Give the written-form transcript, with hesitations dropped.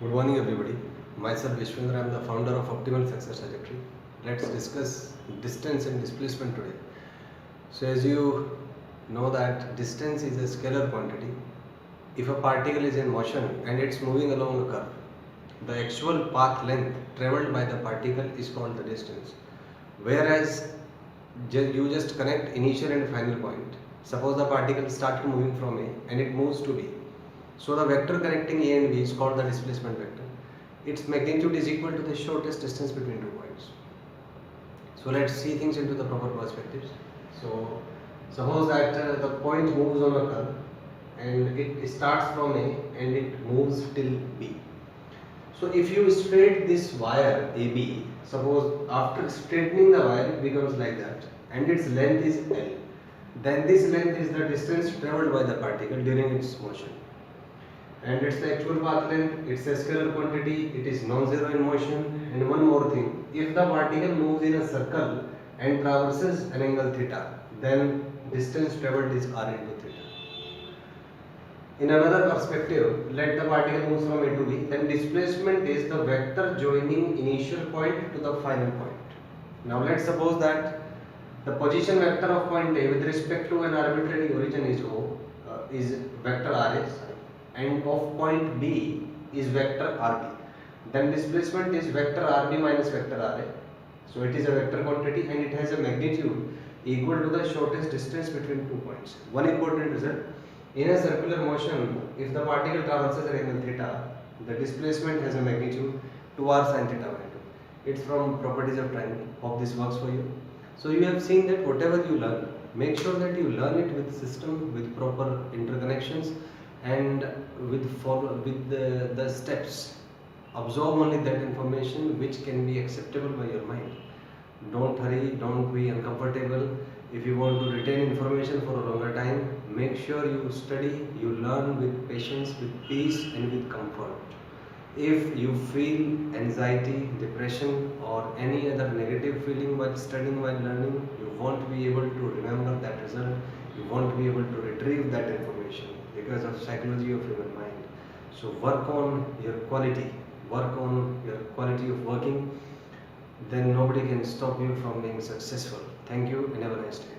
Good morning, everybody. Myself Vishwendra, I am the founder of Optimal Success Trajectory. Let's discuss distance and displacement today. So, as you know that distance is a scalar quantity. If a particle is in motion and it's moving along a curve, the actual path length traveled by the particle is called the distance. Whereas you just connect initial and final point. Suppose the particle starts moving from A and it moves to B. So the vector connecting A and B is called the displacement vector. Its magnitude is equal to the shortest distance between 2 points. So let's see things into the proper perspectives. So suppose that the point moves on a curve and it starts from A and it moves till B. So if you straight this wire AB, suppose after straightening the wire it becomes like that and its length is L. Then this length is the distance travelled by the particle during its motion. And it's the actual path length, it's a scalar quantity, it is non-zero in motion. And one more thing, if the particle moves in a circle and traverses an angle theta, then distance travelled is r into theta. In another perspective, let the particle move from A to B, then displacement is the vector joining initial point to the final point. Now let's suppose that the position vector of point A with respect to an arbitrary origin is O, is vector Rs, and of point B is vector Rb. Then displacement is vector Rb minus vector Ra. So it is a vector quantity and it has a magnitude equal to the shortest distance between 2 points. One important result, in a circular motion, if the particle traverses an angle theta, the displacement has a magnitude 2r sin theta by 2. It's from properties of triangle. Hope this works for you. So you have seen that whatever you learn, make sure that you learn it with system, with proper interconnections, and with the steps. Absorb only that information which can be acceptable by your mind. Don't hurry, don't be uncomfortable. If you want to retain information for a longer time, make sure you study, you learn with patience, with peace and with comfort. If you feel anxiety, depression or any other negative feeling while studying, while learning, you won't be able to remember that result, you won't be able to retrieve that information because of psychology of human mind. So work on your quality, work on your quality of working, then nobody can stop you from being successful. Thank you and have a nice day.